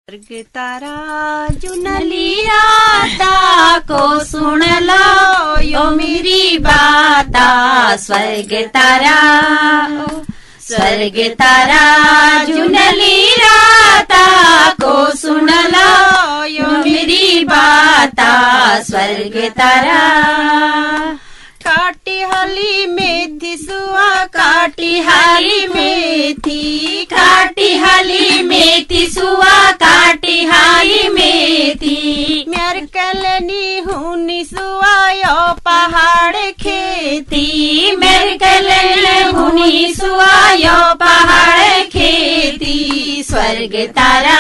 स्वर्ग तारा चुनली राता को सुन लो यो मेरी बाता। स्वर्ग तारा चुनली राता को सुन लो यो मेरी बाता। स्वर्ग तारा काटी हाली मेथी सुआ काटी हाली मेथी काटी हाली मेथी सुआ काटी हाली मेथी। मेर कलनी हुनी सुआ यो पहाड़ खेती। मेर कलनी हुनी सुआ यो पहाड़ खेती। स्वर्ग तारा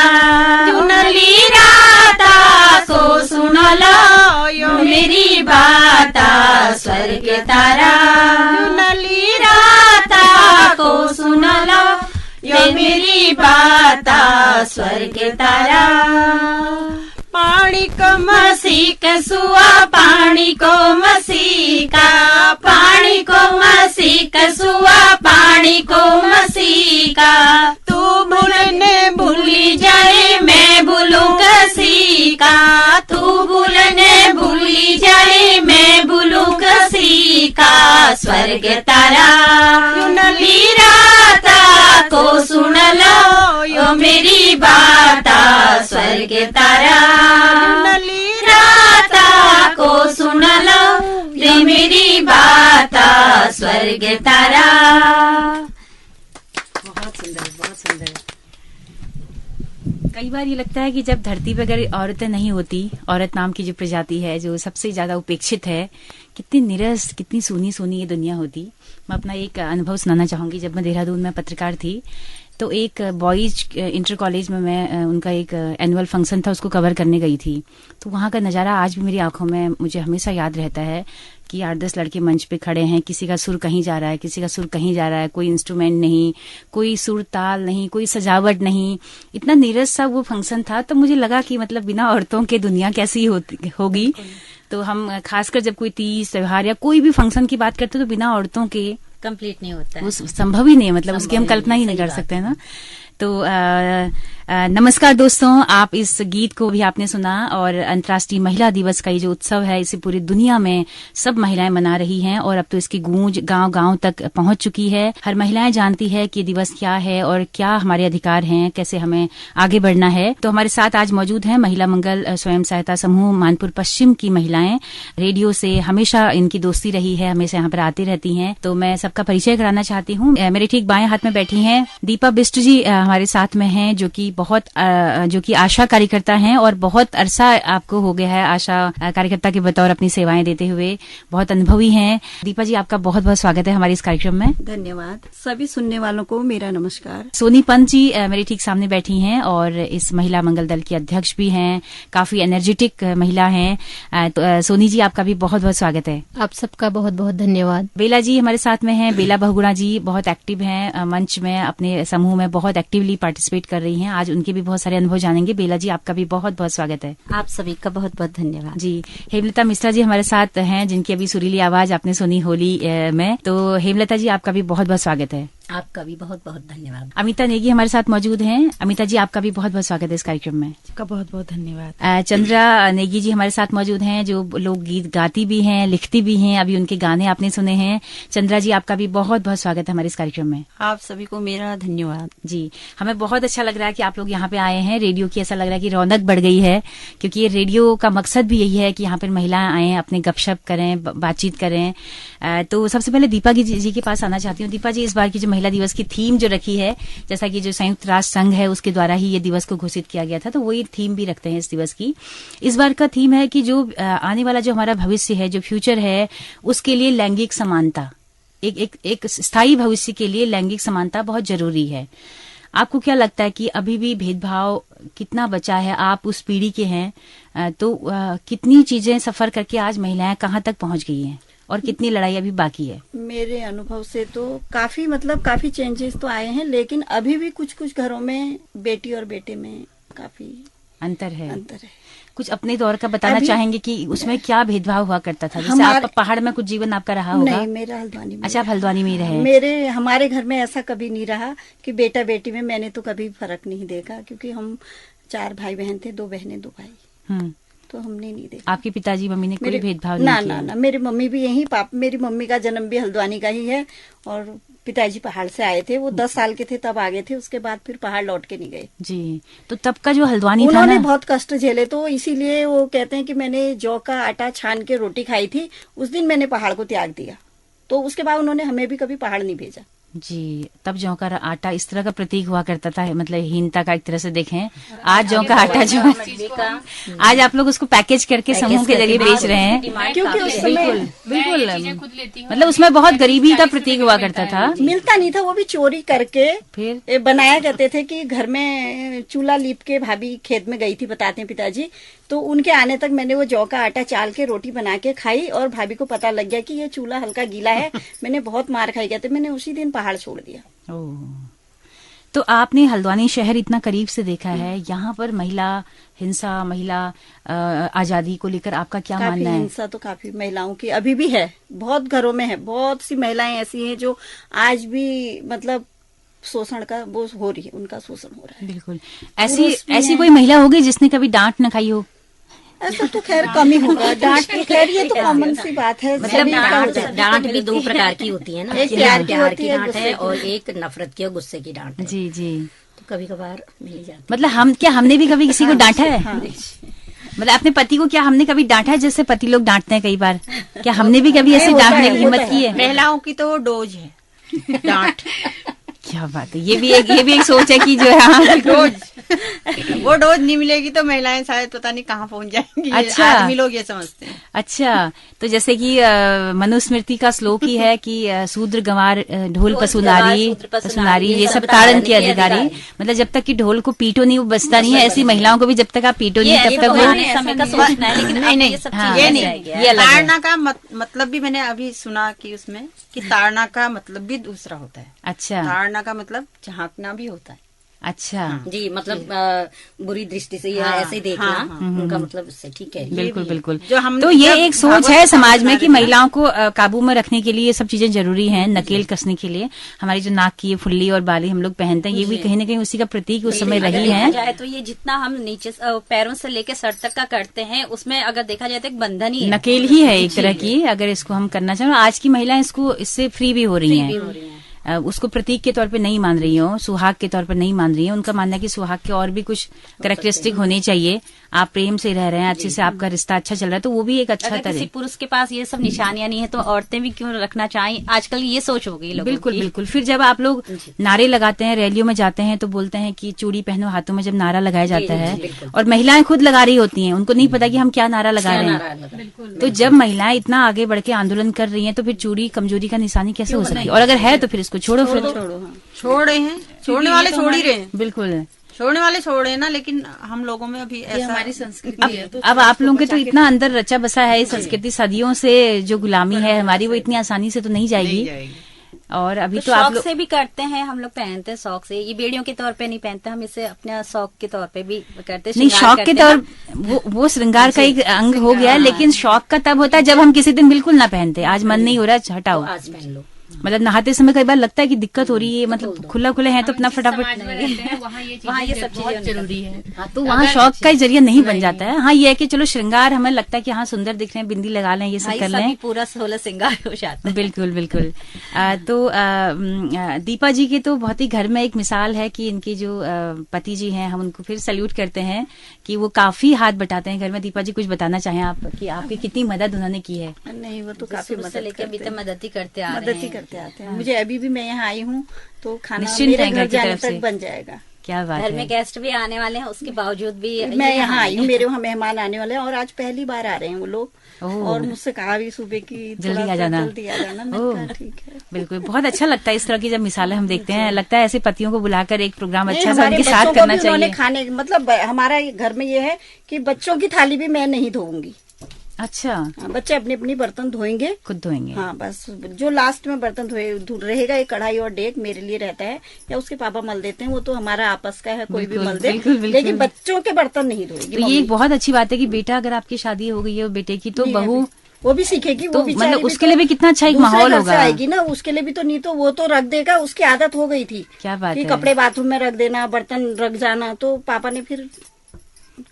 चुनली राता को सुन लो यो मेरी बाता। स्वर्ग तारा चुनली राता को सुन लो यो मेरी बाता। स्वर्ग तारा पानी को मसीक सुआ पानी को मसीका पानी को मसीक सुआ पानी को मसीका। तू भूलने भूली जाए मैं भूलूं कसीका। तू भूलने भूली जाए मैं भूलूं कसीका। स्वर्ग तारा चुनली राता को सुन लो यो मेरी बाता। स्वर्ग तारा चुनली राता को सुन लो यो मेरी बाता। स्वर्ग तारा। बहुत सुंदर, बहुत सुंदर। कई बार ये लगता है कि जब धरती पर अगर औरतें नहीं होती, औरत नाम की जो प्रजाति है जो सबसे ज्यादा उपेक्षित है, कितनी निरस कितनी सूनी सूनी ये दुनिया होती। मैं अपना एक अनुभव सुनाना चाहूंगी। जब मैं देहरादून में पत्रकार थी तो एक बॉयज इंटर कॉलेज में मैं उनका एक एनुअल फंक्शन था, उसको कवर करने गई थी। तो वहां का नजारा आज भी मेरी आंखों में मुझे हमेशा याद रहता है कि 8-10 लड़के मंच पे खड़े हैं, किसी का सुर कहीं जा रहा है, किसी का सुर कहीं जा रहा है, कोई इंस्ट्रूमेंट नहीं, कोई सुर ताल नहीं, कोई सजावट नहीं, इतना नीरस सा वो फंक्शन था। तो मुझे लगा कि मतलब बिना औरतों के दुनिया कैसी होगी। तो हम खासकर जब कोई तीज त्योहार या कोई भी फंक्शन की बात करते तो बिना औरतों के कंप्लीट नहीं होता है, वो संभव ही नहीं है। मतलब उसकी हम कल्पना ही नहीं कर सकते हैं ना। तो नमस्कार दोस्तों, आप इस गीत को भी आपने सुना और अंतर्राष्ट्रीय महिला दिवस का ये जो उत्सव है इसे पूरी दुनिया में सब महिलाएं मना रही हैं और अब तो इसकी गूंज गांव-गांव तक पहुंच चुकी है। हर महिलाएं जानती है कि दिवस क्या है और क्या हमारे अधिकार हैं, कैसे हमें आगे बढ़ना है। तो हमारे साथ आज मौजूद हैं महिला मंगल स्वयं सहायता समूह मानपुर पश्चिम की महिलाएं। रेडियो से हमेशा इनकी दोस्ती रही है, हमेशा यहाँ पर आती रहती हैं। तो मैं सबका परिचय कराना चाहती हूँ। मेरे ठीक बाएं हाथ में बैठी हैं दीपा बिष्ट जी, हमारे साथ में हैं, जो कि आशा कार्यकर्ता हैं और बहुत अरसा आपको हो गया है आशा कार्यकर्ता के बतौर अपनी सेवाएं देते हुए, बहुत अनुभवी हैं। दीपा जी, आपका बहुत बहुत स्वागत है हमारे इस कार्यक्रम में। धन्यवाद। सभी सुनने वालों को मेरा नमस्कार। सोनी पंत जी मेरे ठीक सामने बैठी हैं और इस महिला मंगल दल की अध्यक्ष भी हैं, काफी एनर्जेटिक महिला हैं। तो सोनी जी, आपका भी बहुत बहुत स्वागत है। आप सबका बहुत बहुत धन्यवाद। बेला जी हमारे साथ में हैं। बेला बहुगुणा जी बहुत एक्टिव हैं, मंच में अपने समूह में बहुत एक्टिवली पार्टिसिपेट कर रही हैं। आज उनके भी बहुत सारे अनुभव जानेंगे। बेला जी, आपका भी बहुत बहुत स्वागत है। आप सभी का बहुत बहुत धन्यवाद जी। हेमलता मिश्रा जी हमारे साथ हैं, जिनकी अभी सुरीली आवाज आपने सुनी होली में। तो हेमलता जी, आपका भी बहुत बहुत स्वागत है। आपका भी बहुत बहुत धन्यवाद। अमिता नेगी हमारे साथ मौजूद हैं। अमिता जी, आपका भी बहुत बहुत स्वागत है इस कार्यक्रम में। आपका बहुत बहुत धन्यवाद। चंद्रा नेगी जी हमारे साथ मौजूद हैं, जो लोग गीत गाती भी हैं, लिखती भी हैं। अभी उनके गाने आपने सुने हैं। चंद्रा जी, आपका भी बहुत बहुत स्वागत है हमारे इस कार्यक्रम में। आप सभी को मेरा धन्यवाद। जी, हमें बहुत अच्छा लग रहा है कि आप लोग यहाँ पे आए हैं। रेडियो की ऐसा लग रहा है कि रौनक बढ़ गई है, क्योंकि ये रेडियो का मकसद भी यही है कि यहाँ पर महिलाएं आए, अपने गपशप करें, बातचीत करें। तो सबसे पहले दीपा जी के पास आना चाहती हूँ। दीपा जी, इस बार की जो महिला दिवस की थीम जो रखी है, जैसा कि जो संयुक्त राष्ट्र संघ है उसके द्वारा ही ये दिवस को घोषित किया गया था, तो वही थीम भी रखते हैं इस दिवस की। इस बार का थीम है कि जो आने वाला जो हमारा भविष्य है, जो फ्यूचर है, उसके लिए लैंगिक समानता, एक स्थायी भविष्य के लिए लैंगिक समानता बहुत जरूरी है। आपको क्या लगता है कि अभी भी भेदभाव कितना बचा है? आप उस पीढ़ी के हैं, तो कितनी चीजें सफर करके आज महिलाएं कहाँ तक पहुंच गई हैं और कितनी लड़ाई अभी बाकी है? मेरे अनुभव से तो काफी चेंजेस तो आए हैं, लेकिन अभी भी कुछ घरों में बेटी और बेटे में काफी अंतर है। कुछ अपने दौर का बताना चाहेंगे कि उसमें क्या भेदभाव हुआ करता था? जैसे आप पहाड़ में कुछ जीवन आपका रहा होगा। नहीं, मेरा हल्द्वानी में। अच्छा, आप हल्द्वानी में ही रहे। हमारे घर में ऐसा कभी नहीं रहा कि बेटा बेटी में मैंने तो कभी फर्क नहीं देखा, क्योंकि हम 4 भाई बहन थे, 2 बहनें 2 भाई, हम्म। तो हमने नहीं देखा। आपके पिताजी मम्मी ने कोई भेदभाव ना नहीं किया? ना, मेरी मम्मी भी यही, मेरी मम्मी का जन्म भी हल्द्वानी का ही है, और पिताजी पहाड़ से आए थे, वो 10 साल के थे तब आ गए थे, उसके बाद फिर पहाड़ लौट के नहीं गए। जी। तो तब का जो हल्द्वानी था उन्होंने ना, बहुत कष्ट झेले, तो इसीलिए वो कहते हैं कि मैंने जौ का आटा छान के रोटी खाई थी, उस दिन मैंने पहाड़ को त्याग दिया, तो उसके बाद उन्होंने हमें भी कभी पहाड़ नहीं भेजा। जी। तब जौ का आटा इस तरह का प्रतीक हुआ करता था, मतलब हीनता का एक तरह से देखें। आज जौ का आटा जो है, आज आप लोग उसको पैकेज करके समूह के जरिए बेच रहे हैं, क्योंकि उस समय बिल्कुल मतलब उसमें बहुत गरीबी का प्रतीक हुआ करता था। मिलता नहीं था, वो भी चोरी करके फिर बनाया करते थे कि घर में चूल्हा लीप के, भाभी खेत में गई थी बताते हैं पिताजी, तो उनके आने तक मैंने वो जौ का आटा चाल के रोटी बना के खाई, और भाभी को पता लग गया कि ये चूल्हा हल्का गीला है, मैंने बहुत मार खाई, कहते मैंने उसी दिन पहाड़ छोड़ दिया। ओह। तो आपने हल्द्वानी शहर इतना करीब से देखा है, यहाँ पर महिला हिंसा, महिला आजादी को लेकर आपका क्या काफी मानना है? हिंसा तो काफी महिलाओं की अभी भी है, बहुत घरों में है, बहुत सी महिलाएं ऐसी हैं जो आज भी मतलब शोषण का वो हो रही है, उनका शोषण हो रहा है। बिल्कुल। पुरुष भी ऐसी हैं। कोई महिला होगी जिसने कभी डांट न खाई हो? ऐसा तो खैर कम ही होगा, डांट तो खैर ये तो कॉमन सी बात है, मतलब सभी का हो जाता है। डांट भी 2 प्रकार की होती है ना, एक प्यार की होती की है, डांट गुस्से है, की। और एक नफरत की और गुस्से की डांट है। जी जी। तो कभी कभार मिल ही जाती मतलब हमने भी कभी किसी को डांटा है? मतलब अपने पति को क्या हमने कभी डांटा है जैसे पति लोग डांटते हैं कई बार? क्या हमने भी कभी ऐसे डांटने की हिम्मत की है? महिलाओं की तो डोज है डांट। क्या बात है, ये भी एक सोच है कि जो है हाँ, डोज वो डोज नहीं मिलेगी तो महिलाएं शायद पता नहीं कहाँ पहुंच जाएंगी। अच्छा। आदमी लोग ये समझते हैं। अच्छा। तो जैसे कि मनुस्मृति का श्लोक ही है कि शूद्र गंवार ढोल पशुनारी ये सब ताड़न के अधिकारी। मतलब जब तक कि ढोल को पीटो नहीं वो बचता नहीं है, ऐसी महिलाओं को भी जब तक आप पीटो नहीं तब तक वो समय का सोचना है, लेकिन नहीं नहीं, हाँ, ये नहीं, ये अलग है। ताड़ना का मतलब भी मैंने अभी सुना कि उसमें कि ताड़ना का मतलब भी दूसरा होता है। अच्छा ताड़ना का मतलब झांकना भी होता है। अच्छा। जी, मतलब बुरी दृष्टि से या हाँ, ऐसे ही देखना, हाँ, उनका मतलब उससे ठीक है। बिल्कुल बिल्कुल। जो हम तो ये जब एक सोच भागवत है का समाज में बना कि देते हैं। महिलाओं को काबू में रखने के लिए ये सब चीजें जरूरी हैं, नकेल कसने के लिए। हमारी जो नाक की ये फुल्ली और बाली हम लोग पहनते हैं, ये भी कहीं ना कहीं उसी का प्रतीक उस समय अगर रही देखा है। जाए तो ये जितना हम नीचे पैरों से लेके सर तक का करते हैं, उसमें अगर देखा जाए तो एक बंधन ही है। नकेल ही है एक तरह की, अगर इसको हम करना चाहें। आज की महिलाएं इसको इससे फ्री भी हो रही हैं। उसको प्रतीक के तौर पे नहीं मान रही हो, सुहाग के तौर पे नहीं मान रही हो। उनका मानना है कि सुहाग के और भी कुछ कैरेक्टरिस्टिक होने चाहिए। आप प्रेम से रह रहे हैं, अच्छे से आपका रिश्ता अच्छा चल रहा है, तो वो भी एक अच्छा अगर तरह। किसी पुरुष के पास ये सब निशानियां नहीं है तो औरतें भी क्यों रखना चाहें? आजकल ये सोच हो गई लोगों बिल्कुल की। बिल्कुल। फिर जब आप लोग नारे लगाते हैं, रैलियों में जाते हैं, तो बोलते हैं कि चूड़ी पहनो हाथों में, जब नारा लगाया जाता है और महिलाएं खुद लगा रही होती हैं, उनको नहीं पता कि हम क्या नारा लगा रहे हैं। तो जब महिलाएं इतना आगे बढ़ के आंदोलन कर रही हैं, तो फिर चूड़ी कमजोरी का निशानी कैसे हो सकती है? और अगर है तो फिर इसको छोड़ो। फिर छोड़ रहे हैं, छोड़ने वाले छोड़ ही रहे हैं। बिल्कुल। छोड़ने वाले छोड़ रहे हैं ना, लेकिन हम लोगों में अभी ऐसा हमारी संस्कृति है। अब आप लोगों के तो इतना अंदर रचा बसा है, ये संस्कृति सदियों से जो गुलामी है हमारी, वो इतनी आसानी से तो नहीं जाएगी। और अभी तो आप शौक लोग से भी करते हैं, हम लोग पहनते हैं शौक से। ये बेड़ियों के तौर पे नहीं पहनते हम, इसे अपने शौक के तौर पे भी करते हैं। नहीं, श्रृंगार शौक के करते हैं तौर वो श्रृंगार का एक अंग हो गया है, लेकिन शौक का तब होता है जब हम किसी दिन बिल्कुल ना पहनते। आज मन नहीं हो रहा, हटाओ। आज पहन लो। मतलब नहाते समय कई बार लगता है कि दिक्कत हो रही है, मतलब खुला खुले हैं तो अपना फटाफट वहाँ ये सब चीजें जरूरी है। हाँ, तो वहाँ शौक का जरिया नहीं बन जाता है। हाँ, ये है कि चलो श्रृंगार हमें लगता है कि हाँ सुंदर दिख रहे हैं, बिंदी लगा लें, ये सब कर लें, पूरा 16 श्रृंगार हो जाता है। बिल्कुल बिल्कुल। दीपा जी की तो बहुत ही घर में एक मिसाल है कि इनके जो पति जी हैं, हम उनको फिर सैल्यूट करते हैं कि वो काफी हाथ बटाते हैं घर में। दीपा जी कुछ बताना चाहें आप कि आपकी कितनी मदद उन्होंने की है? नहीं, वो तो काफी शुरू से मदद लेके अभी करते तक हैं, मदद ही करते आ रहे मदद ही हैं। करते आते हैं। मुझे अभी भी मैं यहाँ आई हूँ तो खाना निश्चिंत मेरे हैं घर घर की जाने तरफ से। तक बन जाएगा। क्या बात घर है। में गेस्ट भी आने वाले हैं, उसके बावजूद भी मैं यहाँ आई हूँ, मेरे वहाँ मेहमान आने वाले हैं और आज पहली बार आ रहे हैं वो लोग। ओह। और मुझसे कहा भी सुबह की जल्दी थोड़ा आ सा जाना। जल्दी आ जाना। मैंने ओह। कहा ठीक है। बिल्कुल, बहुत अच्छा लगता है इस तरह की जब मिसालें हम देखते हैं। लगता है ऐसे पतियों को बुलाकर एक प्रोग्राम नहीं, अच्छा सा हमारे उनके बच्चों साथ को करना भी उन्होंने चाहिए। खाने मतलब हमारा घर में ये है कि बच्चों की थाली भी मैं नहीं धोऊंगी। अच्छा, हाँ, बच्चे अपने अपनी बर्तन धोएंगे। खुद धोएंगे। हाँ, बस जो लास्ट में बर्तन रहेगा, एक कढ़ाई और डेक मेरे लिए रहता है, या उसके पापा मल देते हैं, वो तो हमारा आपस का है, कोई भी बिल्कुल, मल दे। बिल्कुल, बिल्कुल। लेकिन बच्चों के बर्तन नहीं धोएगी तो ये मम्मी। एक बहुत अच्छी बात है कि बेटा, अगर आपकी शादी हो गई है बेटे की, तो नहीं, बहू वो भी सीखेगी। तो वो बेचारी मतलब भी उसके तो लिए भी कितना अच्छा एक दूसरे माहौल घर से होगा। आएगी ना, उसके लिए भी तो नहीं तो वो तो रख देगा, उसकी आदत हो गई थी। क्या बात कि है। कपड़े बाथरूम में रख देना, बर्तन रख जाना, तो पापा ने फिर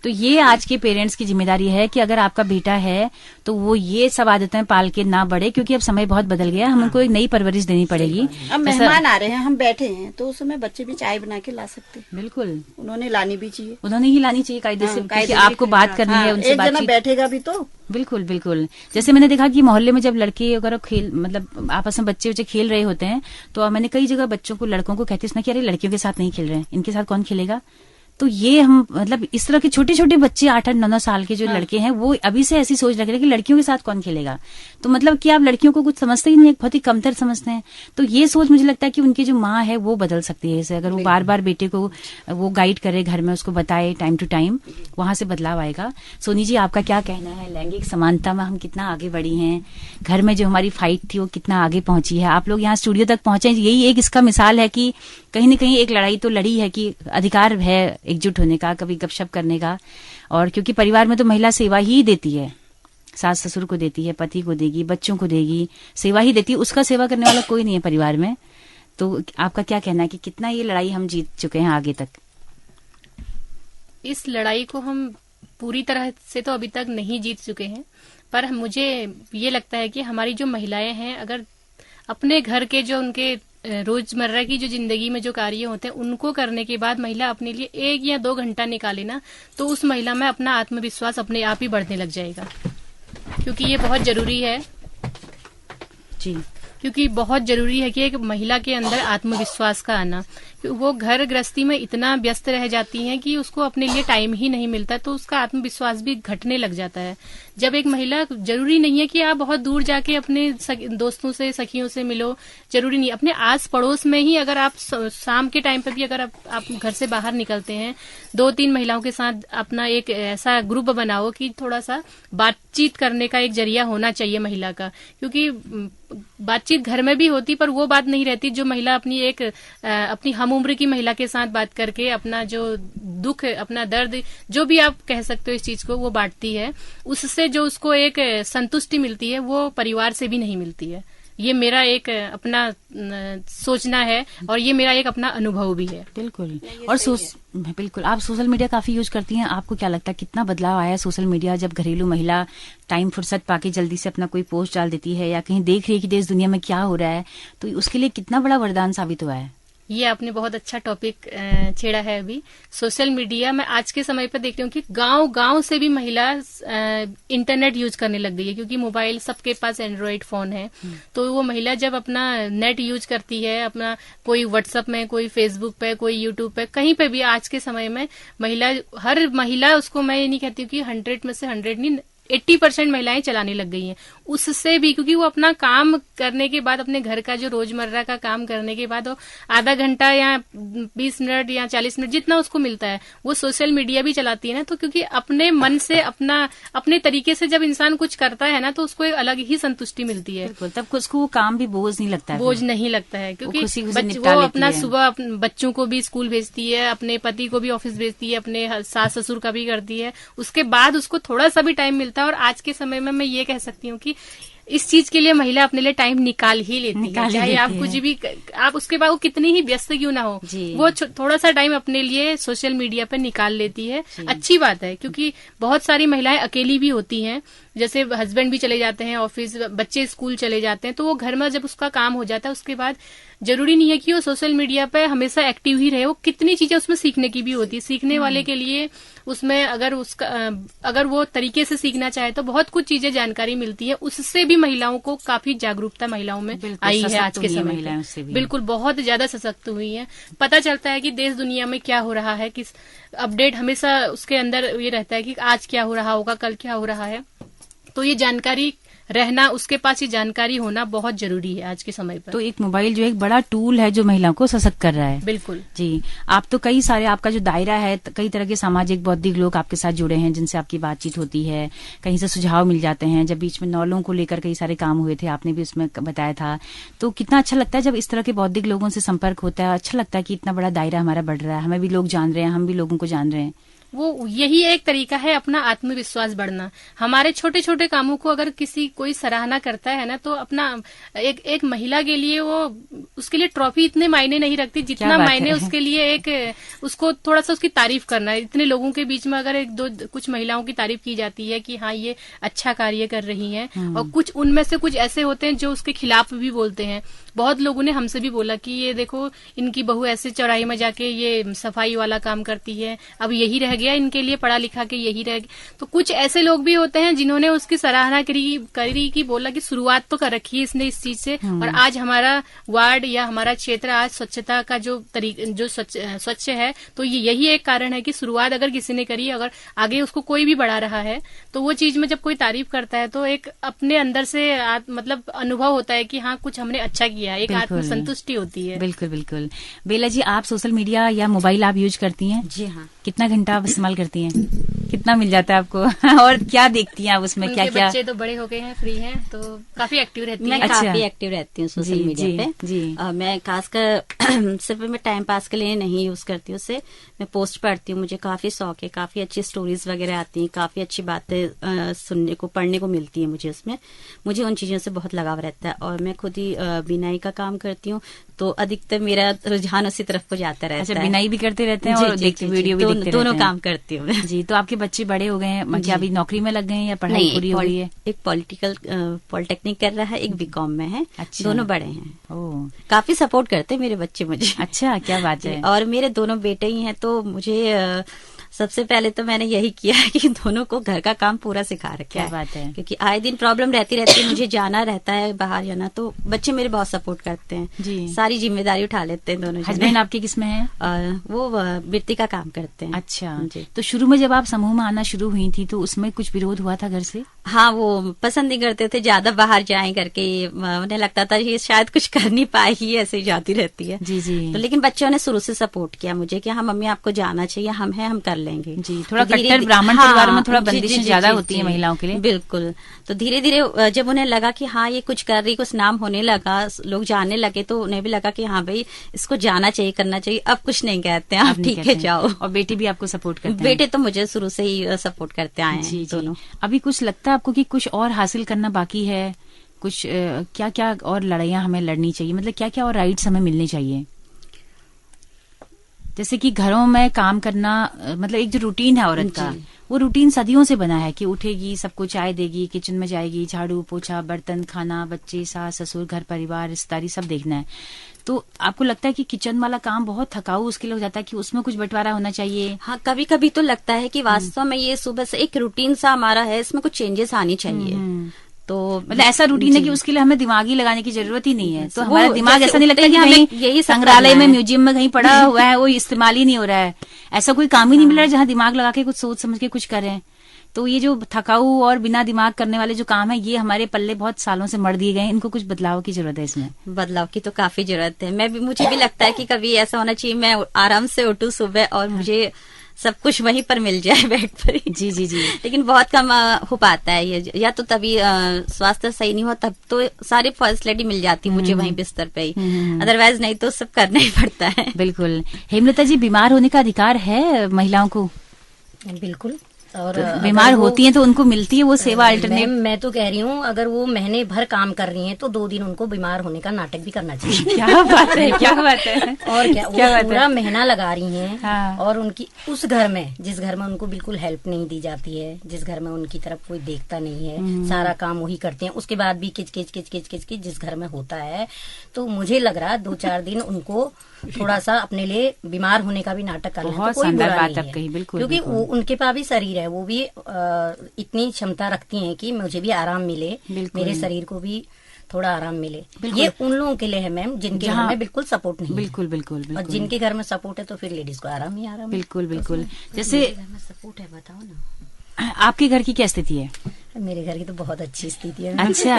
तो ये आज के पेरेंट्स की जिम्मेदारी है कि अगर आपका बेटा है तो वो ये सब आदतें पाल के ना बढ़े, क्योंकि अब समय बहुत बदल गया, हमको एक नई परवरिश देनी पड़ेगी। अब मेहमान आ रहे हैं, हम बैठे हैं, तो उस समय बच्चे भी चाय बना के ला सकते हैं। बिल्कुल, उन्होंने लानी भी चाहिए, उन्होंने ही लानी चाहिए कायदे से, क्योंकि आपको बात करनी है उनसे, एक जना बातचीत। बैठेगा भी तो। बिल्कुल बिल्कुल। जैसे मैंने देखा कि मोहल्ले में जब लड़के अगर खेल मतलब आपस में बच्चे खेल रहे होते हैं, तो मैंने कई जगह बच्चों को, लड़कों को कहती हूँ कि अरे लड़कियों के साथ नहीं खेल रहे हैं, इनके साथ कौन खेलेगा। तो ये हम मतलब इस तरह के छोटे छोटे बच्चे 8-9 साल के जो लड़के हैं वो अभी से ऐसी सोच रख रहे हैं कि लड़कियों के साथ कौन खेलेगा। तो मतलब कि आप लड़कियों को कुछ समझते ही नहीं, बहुत ही कमतर समझते हैं। तो ये सोच मुझे लगता है कि उनकी जो माँ है वो बदल सकती है इसे, अगर वो बार बार बेटे को वो गाइड करे, घर में उसको बताए टाइम टू टाइम, वहां से बदलाव आएगा। सोनी जी, आपका क्या कहना है, लैंगिक समानता में हम कितना आगे बढ़ी हैं, घर में जो हमारी फाइट थी वो कितना आगे पहुंची है, आप लोग यहाँ स्टूडियो तक पहुंचे, यही एक इसका मिसाल है कि कहीं न कहीं एक लड़ाई तो लड़ी है कि अधिकार है एकजुट होने का, कभी गपशप करने का। और क्योंकि परिवार में तो महिला सेवा ही देती है, सास ससुर को देती है, पति को देगी, बच्चों को देगी, सेवा ही देती है, उसका सेवा करने वाला कोई नहीं है परिवार में। तो आपका क्या कहना है कि कितना ये लड़ाई हम जीत चुके हैं आगे तक? इस लड़ाई को हम पूरी तरह से तो अभी तक नहीं जीत चुके हैं, पर मुझे ये लगता है कि हमारी जो महिलाएं हैं, अगर अपने घर के जो उनके रोजमर्रा की जो जिंदगी में जो कार्य होते हैं उनको करने के बाद महिला अपने लिए 1 या 2 घंटा निकाले ना, तो उस महिला में अपना आत्मविश्वास अपने आप ही बढ़ने लग जाएगा। क्योंकि ये बहुत जरूरी है जी, क्योंकि बहुत जरूरी है कि एक महिला के अंदर आत्मविश्वास का आना। वो घर गृहस्थी में इतना व्यस्त रह जाती हैं कि उसको अपने लिए टाइम ही नहीं मिलता, तो उसका आत्मविश्वास भी घटने लग जाता है। जब एक महिला, जरूरी नहीं है कि आप बहुत दूर जाके अपने दोस्तों से, सखियों से मिलो, जरूरी नहीं, अपने आस पड़ोस में ही अगर आप शाम के टाइम पे भी अगर आप घर से बाहर निकलते हैं, 2-3 महिलाओं के साथ अपना एक ऐसा ग्रुप बनाओ कि थोड़ा सा बातचीत करने का एक जरिया होना चाहिए महिला का। क्योंकि बातचीत घर में भी होती, पर वो बात नहीं रहती जो महिला अपनी हम उम्र की महिला के साथ बात करके अपना जो दुख, अपना दर्द, जो भी आप कह सकते हो इस चीज को, वो बांटती है। उससे जो उसको एक संतुष्टि मिलती है वो परिवार से भी नहीं मिलती है। ये मेरा एक अपना सोचना है और ये मेरा एक अपना अनुभव भी है। बिल्कुल। और बिल्कुल, आप सोशल मीडिया काफी यूज करती हैं, आपको क्या लगता है कितना बदलाव आया है सोशल मीडिया, जब घरेलू महिला टाइम फुर्सत पाके जल्दी से अपना कोई पोस्ट डाल देती है या कहीं देख रही है कि देश दुनिया में क्या हो रहा है, तो उसके लिए कितना बड़ा वरदान साबित हुआ है? ये आपने बहुत अच्छा टॉपिक छेड़ा है। अभी सोशल मीडिया में आज के समय पर देख रही हूँ कि गांव से भी महिला इंटरनेट यूज करने लग गई है, क्योंकि मोबाइल सबके पास एंड्रॉइड फोन है। तो वो महिला जब अपना नेट यूज करती है, अपना कोई व्हाट्सएप में, कोई फेसबुक पे, कोई यूट्यूब पे, कहीं पे भी आज के समय में हर महिला उसको, मैं ये नहीं कहती हूँ कि 100 में से 100 नहीं, 80% महिलाएं चलाने लग गई हैं। उससे भी, क्योंकि वो अपना काम करने के बाद, अपने घर का जो रोजमर्रा का काम करने के बाद, वो आधा घंटा या 20 मिनट या 40 मिनट जितना उसको मिलता है, वो सोशल मीडिया भी चलाती है ना। तो क्योंकि अपने मन से, अपने तरीके से जब इंसान कुछ करता है ना, तो उसको एक अलग ही संतुष्टि मिलती है। तब उसको काम भी बोझ नहीं लगता है, बोझ नहीं लगता है, क्योंकि वो अपना सुबह बच्चों को भी स्कूल भेजती है, अपने पति को भी ऑफिस भेजती है, अपने सास ससुर का भी करती है, उसके बाद उसको थोड़ा सा भी टाइम मिलता है। और आज के समय में मैं ये कह सकती हूँ कि इस चीज के लिए महिला अपने लिए टाइम निकाल ही लेती है, चाहे आप कुछ भी, आप उसके बाद वो कितनी ही व्यस्त क्यों ना हो, वो थोड़ा सा टाइम अपने लिए सोशल मीडिया पर निकाल लेती है। अच्छी बात है, क्योंकि बहुत सारी महिलाएं अकेली भी होती हैं, जैसे हस्बैंड भी चले जाते हैं ऑफिस, बच्चे स्कूल चले जाते हैं, तो वो घर में जब उसका काम हो जाता है, उसके बाद जरूरी नहीं है कि वो सोशल मीडिया पे हमेशा एक्टिव ही रहे। वो कितनी चीजें उसमें सीखने की भी होती है, सीखने वाले के लिए उसमें अगर वो तरीके से सीखना चाहे तो बहुत कुछ चीजें जानकारी मिलती है। उससे भी महिलाओं को काफी जागरूकता महिलाओं में आई है आज के समय में, बिल्कुल बहुत ज्यादा सशक्त हुई है। पता चलता है कि देश दुनिया में क्या हो रहा है, किस अपडेट हमेशा उसके अंदर ये रहता है कि आज क्या हो रहा होगा, कल क्या हो रहा है। तो ये जानकारी रहना, उसके पास ये जानकारी होना बहुत जरूरी है आज के समय पर। तो एक मोबाइल जो एक बड़ा टूल है जो महिलाओं को सशक्त कर रहा है। बिल्कुल जी। आप तो कई सारे, आपका जो दायरा है, कई तरह के सामाजिक बौद्धिक लोग आपके साथ जुड़े हैं जिनसे आपकी बातचीत होती है, कहीं से सुझाव मिल जाते हैं। जब बीच में नौलों को लेकर कई सारे काम हुए थे, आपने भी उसमें बताया था, तो कितना अच्छा लगता है जब इस तरह के बौद्धिक लोगों से संपर्क होता है। अच्छा लगता है कि इतना बड़ा दायरा हमारा बढ़ रहा है, हमें भी लोग जान रहे हैं, हम भी लोगों को जान रहे हैं। वो यही एक तरीका है अपना आत्मविश्वास बढ़ना। हमारे छोटे छोटे कामों को अगर कोई सराहना करता है ना, तो अपना एक महिला के लिए वो उसके लिए ट्रॉफी इतने मायने नहीं रखती जितना मायने उसके लिए उसको थोड़ा सा उसकी तारीफ करना है। इतने लोगों के बीच में अगर कुछ महिलाओं की तारीफ की जाती है कि हाँ ये अच्छा कार्य कर रही हैं, और कुछ उनमें से कुछ ऐसे होते हैं जो उसके खिलाफ भी बोलते हैं। बहुत लोगों ने हमसे भी बोला कि ये देखो इनकी बहू ऐसे चौराहे में जाके ये सफाई वाला काम करती है, अब यही रह गया इनके लिए, पढ़ा लिखा के यही रह गया। तो कुछ ऐसे लोग भी होते हैं जिन्होंने उसकी सराहना करी कि बोला कि शुरुआत तो कर रखी है इसने इस चीज से, और आज हमारा वार्ड या हमारा क्षेत्र आज स्वच्छता का जो स्वच्छ है, तो यही एक कारण है कि शुरुआत अगर किसी ने करी, अगर आगे उसको कोई भी बढ़ा रहा है, तो वो चीज में जब कोई तारीफ करता है तो एक अपने अंदर से मतलब अनुभव होता है कि हाँ कुछ हमने अच्छा किया, एक आत्मसंतुष्टि होती है। बिल्कुल बिल्कुल। बेला जी, आप सोशल मीडिया या मोबाइल आप यूज करती हैं? जी हाँ। कितना घंटा आप इस्तेमाल करती हैं? कितना मिल जाता है आपको? और क्या देखती हैं आप उसमें? क्या क्या? बच्चे तो बड़े हो गए हैं, फ्री हैं, तो काफी एक्टिव रहती मैं हैं। काफी एक्टिव रहती हूँ सोशल मीडिया पे। जी। मैं खासकर सिर्फ मैं टाइम पास के लिए नहीं यूज करती हूँ उसे, मैं पोस्ट पढ़ती हूँ। मुझे काफी शौक है, काफी अच्छी स्टोरीज वगैरह आती हैं, काफी अच्छी बातें सुनने को पढ़ने को मिलती है मुझे उसमें। मुझे उन चीजों से बहुत लगाव रहता है, और मैं खुद ही बिनाई का काम करती हूँ, तो अधिकतर मेरा रुझान उसी तरफ को जाता रहता है। अच्छा, बिनाई भी करते रहते हैं और वीडियो भी देखते दोनों रहते हैं। काम करती हूँ मैं। जी। तो आपके बच्चे बड़े हो गए हैं क्या? अभी नौकरी में लग गए हैं या पढ़ाई पूरी हो गई है? एक पॉलिटेक्निक कर रहा है, एक बीकॉम में है। अच्छा। दोनों बड़े हैं। ओह, काफी सपोर्ट करते हैं मेरे बच्चे मुझे। अच्छा, क्या बात है। और मेरे दोनों बेटे ही हैं, तो मुझे सबसे पहले तो मैंने यही किया है कि दोनों को घर का काम पूरा सिखा रखा क्या है। बात है। क्योंकि आए दिन प्रॉब्लम रहती है, मुझे जाना रहता है बाहर जाना, तो बच्चे मेरे बहुत सपोर्ट करते हैं जी। सारी जिम्मेदारी उठा लेते हैं दोनों। हस्बैंड आपके किस में है? वो वृत्ति का काम करते हैं। अच्छा जी। तो शुरू में जब आप समूह में आना शुरू हुई थी तो उसमें कुछ विरोध हुआ था घर से? हाँ, वो पसंद नहीं करते थे ज्यादा बाहर जाएं करके। उन्हें लगता था ये शायद कुछ कर नहीं पाएगी, ऐसे ही जाती रहती है। जी जी। तो लेकिन बच्चों ने शुरू से सपोर्ट किया मुझे कि हाँ मम्मी आपको जाना चाहिए, हम कर लेंगे। जी। थोड़ा कट्टर ब्राह्मण परिवार में थोड़ा बंदिशें ज्यादा होती है महिलाओं के लिए। बिल्कुल। तो धीरे धीरे जब उन्हें लगा कि हाँ ये कुछ कर रही, कुछ नाम होने लगा, लोग जानने लगे, तो उन्हें भी लगा कि हाँ भाई इसको जाना चाहिए, करना चाहिए। अब कुछ नहीं कहते हैं, आप ठीक है जाओ। और बेटी भी आपको सपोर्ट करते हैं? बेटे तो मुझे शुरू से ही सपोर्ट करते आए हैं दोनों। अभी कुछ लगता है आपको कि कुछ और हासिल करना बाकी है? कुछ क्या क्या और लड़ाइयां हमें लड़नी चाहिए? मतलब क्या क्या और राइट्स हमें मिलने चाहिए? जैसे कि घरों में काम करना, मतलब एक जो रूटीन है औरत का, वो रूटीन सदियों से बना है कि उठेगी, सबको चाय देगी, किचन में जाएगी, झाड़ू पोछा, बर्तन, खाना, बच्चे, सास ससुर, घर परिवार, रिश्तेदारी सब देखना है। तो आपको लगता है कि किचन वाला काम बहुत थकाऊ उसके लिए हो जाता है कि उसमें कुछ बंटवारा होना चाहिए? हाँ, कभी कभी तो लगता है कि वास्तव में ये सुबह से एक रूटीन सा हमारा है, इसमें कुछ चेंजेस आनी चाहिए। तो मतलब ऐसा रूटीन है कि उसके लिए हमें दिमागी लगाने की जरूरत ही नहीं है। तो हमारा दिमाग जैसे ऐसा नहीं लगता कि हमें हमें यही संग्रहालय में, म्यूजियम में कहीं पड़ा हुआ है, वो इस्तेमाल ही नहीं हो रहा है। ऐसा कोई काम ही नहीं मिल रहा है जहाँ दिमाग लगा के कुछ सोच समझ के कुछ करें। तो ये जो थकाऊ और बिना दिमाग करने वाले जो काम है, ये हमारे पल्ले बहुत सालों से मर दिए गए हैं। इनको कुछ बदलाव की जरूरत है इसमें। बदलाव की तो काफी जरूरत है। मुझे भी लगता है कि कभी ऐसा होना चाहिए मैं आराम से उठूं सुबह और मुझे सब कुछ वहीं पर मिल जाए बेड पर ही। जी जी जी। लेकिन बहुत कम हो पाता है ये, या तो तभी स्वास्थ्य सही नहीं हुआ, तब तो सारी फैसिलिटी मिल जाती मुझे वहीं बिस्तर पे ही। अदरवाइज नहीं तो सब करना ही पड़ता है। बिल्कुल। हेमलता जी, बीमार होने का अधिकार है महिलाओं को? बिल्कुल। और तो बीमार होती हैं तो उनको मिलती है वो सेवा अल्टरनेट? मैं तो कह रही हूँ, अगर वो महीने भर काम कर रही हैं तो 2 दिन उनको बीमार होने का नाटक भी करना चाहिए। क्या बात है, क्या बात है। और क्या वो पूरा महीना लगा रही हैं। हाँ। और उनकी उस घर में, जिस घर में उनको बिल्कुल हेल्प नहीं दी जाती है, जिस घर में उनकी तरफ कोई देखता नहीं है, सारा काम वही करते हैं, उसके बाद भी किच किच जिस घर में होता है, तो मुझे लग रहा है 2-4 दिन उनको थोड़ा सा अपने लिए बीमार होने का भी नाटक करना है, बहुत तो कोई बुरा बात नहीं आप है। कही, बिल्कुल, क्योंकि बिल्कुल। वो उनके पास भी शरीर है, वो भी इतनी क्षमता रखती हैं कि मुझे भी आराम मिले, मेरे शरीर को भी थोड़ा आराम मिले। ये उन लोगों के लिए है मैम जिनके घर में बिल्कुल सपोर्ट नहीं है। बिल्कुल बिल्कुल। और जिनके घर में सपोर्ट है तो फिर लेडीज को आराम ही आराम। बिल्कुल बिल्कुल। जैसे घर में सपोर्ट है, बताओ ना। आपके घर की क्या स्थिति है? मेरे घर की तो बहुत अच्छी स्थिति है। अच्छा।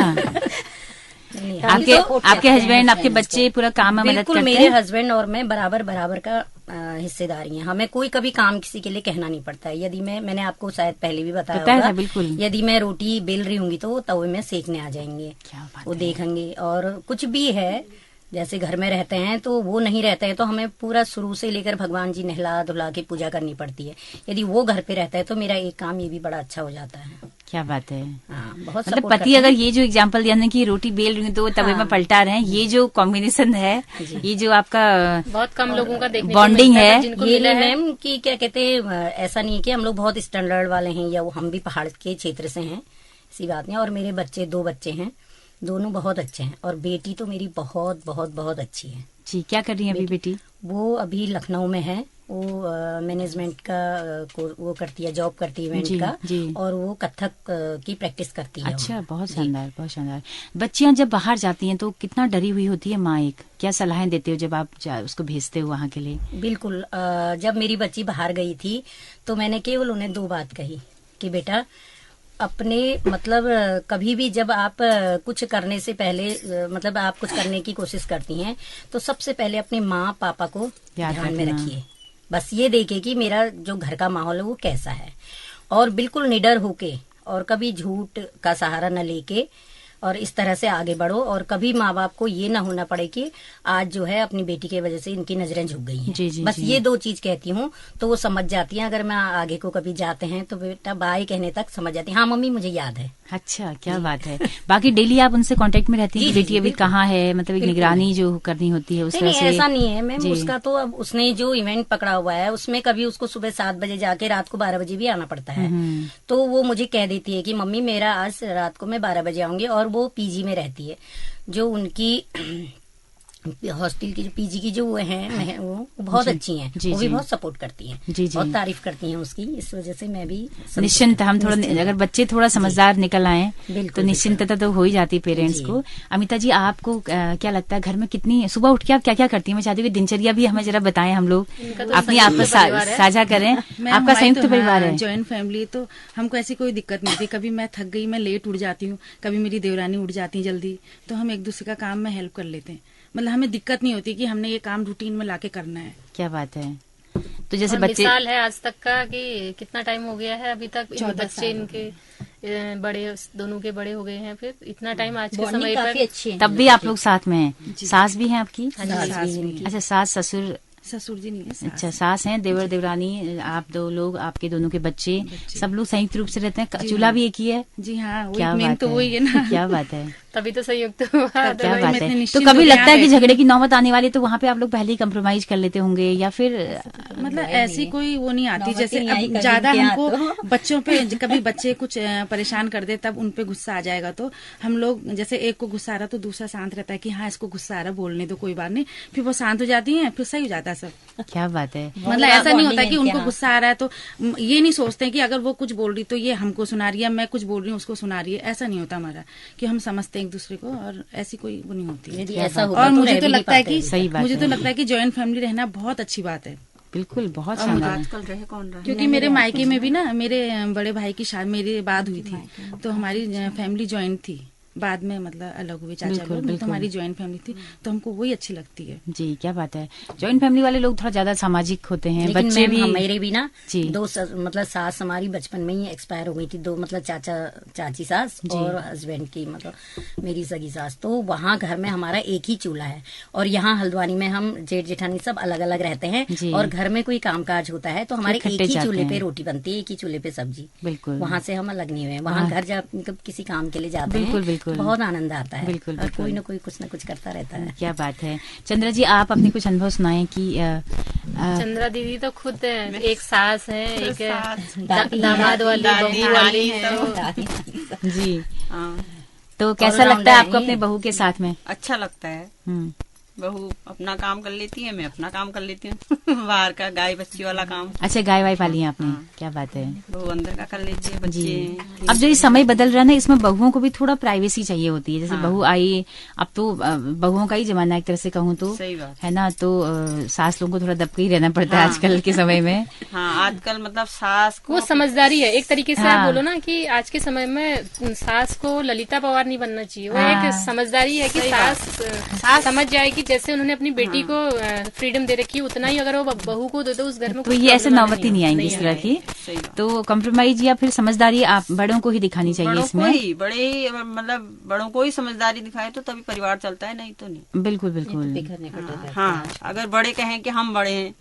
आपके हस्बैंड, आपके बच्चे पूरा काम में मदद करते हैं? मेरे हस्बैंड और मैं बराबर का हिस्सेदारी है। हमें कोई कभी काम किसी के लिए कहना नहीं पड़ता है। यदि मैंने आपको शायद पहले भी बताया होगा, बिल्कुल। यदि मैं रोटी बेल रही होंगी तो वो तवे में सेकने आ जाएंगे, वो देखेंगे। और कुछ भी है जैसे घर में रहते हैं तो वो नहीं रहते हैं तो हमें पूरा शुरू से लेकर भगवान जी नहला धुला के पूजा करनी पड़ती है। यदि वो घर पे रहता है तो मेरा एक काम ये भी बड़ा अच्छा हो जाता है। क्या बात है। हाँ, बहुत मतलब support पति करते अगर ये जो एग्जांपल दिया ना कि रोटी बेल रही है तो तवे में पलटा रहे हैं, ये जो कॉम्बिनेशन है, ये जो आपका बहुत कम लोगों का देखने को बॉन्डिंग मिलता है, जिनको ये मिला नहीं है। मैम कि क्या कहते हैं, ऐसा नहीं है कि हम लोग बहुत स्टैंडर्ड वाले हैं या वो हम भी पहाड़ के क्षेत्र से हैं, ऐसी बात नहीं। और मेरे बच्चे 2 बच्चे हैं, दोनों बहुत अच्छे हैं और बेटी तो मेरी बहुत बहुत बहुत अच्छी है। जी क्या कर रही है अभी बेटी? वो अभी लखनऊ में है, वो मैनेजमेंट का वो करती है, जॉब करती है जी, इवेंट का जी। और वो कथक की प्रैक्टिस करती है। अच्छा, वो। बहुत जी। शानदार, बहुत शानदार। बच्चियां जब बाहर जाती हैं तो कितना डरी हुई होती है माँ, एक क्या सलाहें देते हो जब आप उसको भेजते हो वहाँ के लिए? बिल्कुल, जब मेरी बच्ची बाहर गई थी तो मैंने केवल उन्हें 2 बात कही कि बेटा अपने मतलब कभी भी जब आप कुछ करने से पहले मतलब आप कुछ करने की कोशिश करती हैं तो सबसे पहले अपने माँ पापा को याद ध्यान में रखना। रखिए। बस ये देखे कि मेरा जो घर का माहौल है वो कैसा है और बिल्कुल निडर होके और कभी झूठ का सहारा न लेके और इस तरह से आगे बढ़ो। और कभी माँ बाप को ये ना होना पड़े कि आज जो है अपनी बेटी की वजह से इनकी नजरें झुक गई हैं। जी, जी, बस जी। ये 2 चीज कहती हूँ तो वो समझ जाती हैं। अगर मैं आगे को कभी जाते हैं तो बेटा बाय कहने तक समझ जाती हैं, हाँ मम्मी मुझे याद है। अच्छा, क्या बात है। बाकी डेली आप उनसे कांटेक्ट में रहती हैं जी, कि जी, बेटी जी, अभी बिल्कुल। कहाँ है, मतलब एक बिल्कुल। निगरानी जो करनी होती है उस नहीं तरह नहीं से? ऐसा नहीं है मैम, जी। उसका तो अब उसने जो इवेंट पकड़ा हुआ है उसमें कभी उसको सुबह 7 बजे जाके रात को 12 बजे भी आना पड़ता है। तो वो मुझे कह देती है कि मम्मी मेरा आज रात को मैं 12 बजे आऊंगी। और वो पीजी में रहती है, जो उनकी हॉस्टल की जो पीजी की जो वो हैं वो बहुत जी, अच्छी हैं। जी, वो भी जी। बहुत सपोर्ट करती हैं, जी, जी। बहुत तारीफ करती हैं उसकी। इस वजह से मैं भी निश्चिंत, हम थोड़ा निश्चिंत। अगर बच्चे थोड़ा समझदार निकल आए बिल्कुल, तो निश्चिंतता तो हो ही जाती है पेरेंट्स जी। को। अमिता जी, आपको क्या लगता है घर में कितनी सुबह उठ के आप क्या क्या करती हैं? मैं चाहती हूँ कि दिनचर्या भी हमें जरा बताएं, हम लोग अपनी आपस साझा करें। आपका संयुक्त परिवार है? जॉइंट फैमिली, तो हमको ऐसी कोई दिक्कत नहीं थी। कभी मैं थक गई, मैं लेट उठ जाती हूँ, कभी मेरी देवरानी उठ जाती है जल्दी, तो हम एक दूसरे का काम में हेल्प कर लेते हैं। मतलब हमें दिक्कत नहीं होती कि हमने ये काम रूटीन में लाके करना है। क्या बात है। तो जैसे और बच्चे मिसाल है आज तक का कि कितना टाइम हो गया है अभी तक 14 बच्चे साल हो इनके बड़े दोनों के बड़े हो गए हैं। फिर इतना टाइम आज के बॉन्डिंग समय काफी पर अच्छी है। तब भी आप लोग साथ में हैं? सास भी हैं आपकी? सास भी है। अच्छा, सास ससुर? ससुर जी नहीं है, सास। अच्छा, सास हैं, देवर देवरानी, आप 2 लोग, आपके दोनों के बच्चे, सब लोग संयुक्त रूप से रहते हैं। चूल्हा भी एक ही है? जी हाँ, क्या मेन बात तो है, वही है ना। क्या बात है। तभी तो संयुक्त हुआ। क्या वही बात मैं इतने है। तो निश्चिंत कभी होके लगता है यहाँ कि बैठी झगड़े की नौबत आने वाली तो वहाँ पे आप लोग पहले ही कंप्रोमाइज कर लेते होंगे या फिर? मतलब ऐसी कोई वो नहीं आती। नौबत जैसे नहीं आई अब कभी ज्यादा इनके हमको हाथों। बच्चों पे कभी बच्चे कुछ परेशान कर दे तब उन पे गुस्सा आ जाएगा, तो हम लोग जैसे एक को गुस्सा आ रहा तो दूसरा शांत रहता है कि हाँ इसको गुस्सा आ रहा, बोलने दो, कोई बात नहीं। फिर वो शांत हो जाती है, फिर सही हो जाता है सब। क्या बात है। मतलब ऐसा नहीं होता कि bonding है उनको क्या? गुस्सा आ रहा है तो ये नहीं सोचते हैं कि अगर वो कुछ बोल रही तो ये हमको सुना रही है, मैं कुछ बोल रही हूँ उसको सुना रही है। ऐसा नहीं होता हमारा, कि हम समझते हैं एक दूसरे को, और ऐसी कोई वो नहीं होती है। यदि ऐसा होता और तो मुझे रह तो भी नहीं लगता है पाते। कि सही बात मुझे है। तो लगता है कि जॉइंट फैमिली रहना बहुत अच्छी बात है। बिल्कुल, बहुत शानदार है। आजकल रहे कौन रहा। क्योंकि मेरे मायके में भी ना मेरे बड़े भाई की शादी मेरे बाद हुई थी, तो हमारी फैमिली ज्वाइंट थी। बाद में मतलब अलग हुए चाचा बिल्कुल, लोग, तो बिल्कुल। हमारी ज्वाइंट फैमिली थी, तो हमको वही अच्छी लगती है। जी, क्या बात है। जॉइंट फैमिली वाले लोग थोड़ा ज्यादा सामाजिक होते हैं, लेकिन बच्चे मैम भी। मेरे भी ना जी। 2 मतलब सास हमारी बचपन में ही एक्सपायर हो गई थी। 2 मतलब चाचा चाची सास और हस्बैंड की मतलब मेरी सगी सास। तो वहाँ घर में हमारा एक ही चूल्हा है और यहाँ हल्द्वानी में हम जेठ जेठानी सब अलग अलग रहते हैं। जी। और घर में कोई कामकाज होता है तो हमारे एक इकट्ठे ही जाते चूल्हे हैं। पे रोटी बनती है, एक ही चूल्हे पे सब्जी। बिल्कुल। वहाँ से हम अलग नहीं हुए। वहाँ हाँ। घर जब मतलब किसी काम के लिए जाते बिल्कुल, हैं बिल्कुल। तो बहुत आनंद आता है। बिल्कुल, और बिल्कुल। कोई न कोई कुछ न कुछ करता रहता है। क्या बात है। चंद्रा जी, आप अपने कुछ अनुभव सुनाएं कि चंद्रा दीदी तो खुद एक सास है, एक दादी दामाद वाली, दादी बहू वाली है है। तो जी, हाँ, तो कैसा All लगता है rounder आपको है अपने ये। बहू के साथ में? अच्छा लगता है। हम्म, बहू अपना काम कर लेती है, मैं अपना काम कर लेती हूँ। बाहर का गाय बच्ची वाला काम अच्छा, गाय वाय पाली है आपने? क्या बात है। बहू अंदर का कर लेती है, जी। बच्चे। अब जो ये समय बदल रहा है ना, इसमें बहुओं को भी थोड़ा प्राइवेसी चाहिए होती है। जैसे हाँ। बहू आई, अब तो बहुओं का ही जमाना एक तरह से कहूँ तो, सही बात है ना। तो सास लोगों को थोड़ा दबके ही रहना पड़ता है हाँ। आजकल के समय में। हाँ, आजकल मतलब सास को वो समझदारी है एक तरीके से। हाँ। आप बोलो ना कि आज के समय में सास को ललिता पवार नहीं बनना चाहिए। वो हाँ। एक समझदारी है कि सही सास समझ जाए कि जैसे उन्होंने अपनी बेटी को फ्रीडम दे रखी है, उतना ही अगर वो बहू को दे तो उस घर में तो ये ऐसे नौबत नहीं आएंगी इस तरह की। तो कॉम्प्रोमाइज या फिर समझदारी आप बड़ों को ही दिखानी चाहिए इसमें। बड़े मतलब बड़ों को ही समझदारी दिखाए तो तभी परिवार चलता है, नहीं तो नहीं। बिल्कुल बिल्कुल। हाँ, अगर बड़े कहें कि हम बड़े हैं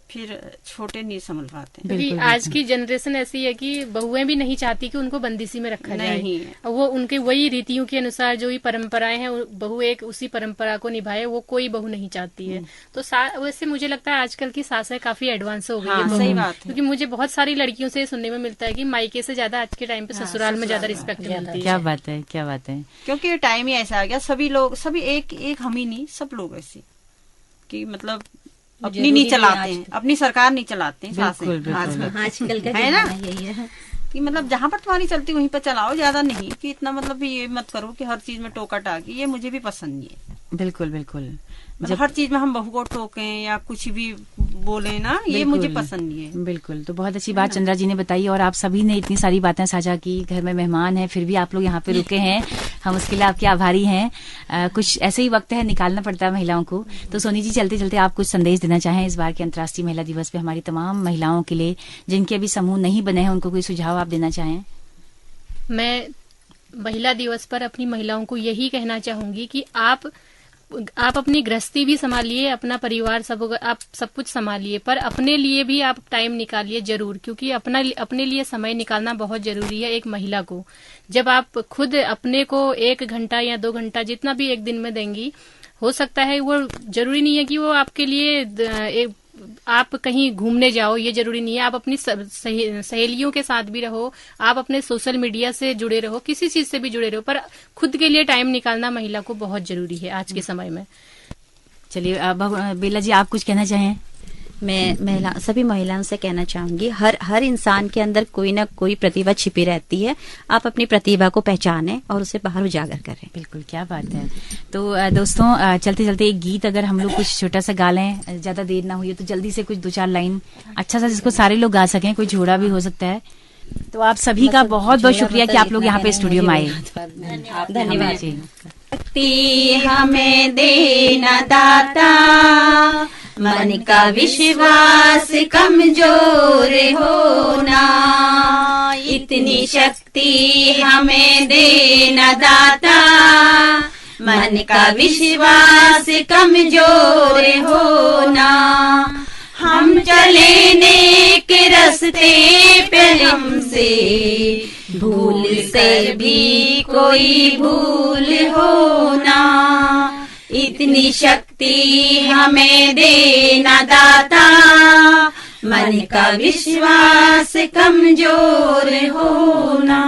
फिर छोटे नहीं समझ पाते। क्योंकि आज की जनरेशन ऐसी है कि बहुएं भी नहीं चाहती कि उनको बंदिशी में रखा जाए। वो उनके वही रीतियों के अनुसार जो भी परंपराएं हैं, बहू एक उसी परंपरा को निभाए, वो कोई बहू नहीं चाहती है। तो वैसे मुझे लगता है आजकल की सासें काफी एडवांस हो गई है। सही बात है। क्योंकि मुझे बहुत सारी लड़कियों से सुनने में मिलता है कि मायके से ज्यादा आज के टाइम पे ससुराल में ज्यादा रिस्पेक्ट मिलती है। क्या बात है, क्या बात है। क्योंकि टाइम ही ऐसा आ गया, सभी लोग, सभी एक हम ही नहीं, सब लोग ऐसे कि मतलब अपनी नहीं चलाते हैं, अपनी सरकार नहीं चलाते हैं सासें आजकल का है ना, यही है कि मतलब जहाँ पर तुम्हारी चलती वहीं पर चलाओ, ज्यादा नहीं कि इतना मतलब ये मत करो कि हर चीज में टोका टाकी, ये मुझे भी पसंद नहीं है। बिल्कुल बिल्कुल। जब हर चीज में हम बहू को टोकें या कुछ भी बोले ना, ये मुझे पसंद नहीं है। बिल्कुल। तो बहुत अच्छी बात चंद्रा जी ने बताई और आप सभी ने इतनी सारी बातें साझा की। घर में मेहमान है फिर भी आप लोग यहाँ पे रुके हैं, हम उसके लिए आपके आभारी हैं। कुछ ऐसे ही वक्त है, निकालना पड़ता है महिलाओं को। तो सोनी जी, चलते चलते आप कुछ संदेश देना चाहें इस बार के अंतर्राष्ट्रीय महिला दिवस पे हमारी तमाम महिलाओं के लिए, जिनके अभी समूह नहीं बने हैं, उनको कोई सुझाव आप देना चाहें? मैं महिला दिवस पर अपनी महिलाओं को यही कहना चाहूंगी कि आप अपनी गृहस्थी भी संभालिए, अपना परिवार आप सब कुछ संभालिए, पर अपने लिए भी आप टाइम निकालिए जरूर, क्योंकि अपने लिए समय निकालना बहुत जरूरी है एक महिला को। जब आप खुद अपने को 1 घंटा या 2 घंटा जितना भी एक दिन में देंगी, हो सकता है वो जरूरी नहीं है कि वो आपके लिए आप कहीं घूमने जाओ, ये जरूरी नहीं है। आप अपनी सहेलियों के साथ भी रहो, आप अपने सोशल मीडिया से जुड़े रहो, किसी चीज से भी जुड़े रहो, पर खुद के लिए टाइम निकालना महिला को बहुत जरूरी है आज के समय में। चलिए बेला जी, आप कुछ कहना चाहें? मैं सभी महिलाओं से कहना चाहूंगी, हर इंसान के अंदर कोई ना कोई प्रतिभा छिपी रहती है। आप अपनी प्रतिभा को पहचानें और उसे बाहर उजागर करें। बिल्कुल, क्या बात है। तो दोस्तों, चलते चलते एक गीत अगर हम लोग कुछ छोटा सा गा लें, ज्यादा देर ना हुई तो जल्दी से कुछ 2-4 लाइन अच्छा सा जिसको सारे लोग गा सकें, कोई जोड़ा भी हो सकता है। तो आप सभी का बहुत बहुत शुक्रिया कि आप लोग यहाँ पे स्टूडियो में आए। धन्यवाद जी। शक्ति हमें देना दाता, मन का विश्वास कमजोर होना, इतनी शक्ति हमें देना दाता, मन का विश्वास कमजोर होना। हम चले नेक रास्ते पे हमसे भूल से भी कोई भूल होना, इतनी शक्ति हमें देना दाता, मन का विश्वास कमजोर होना।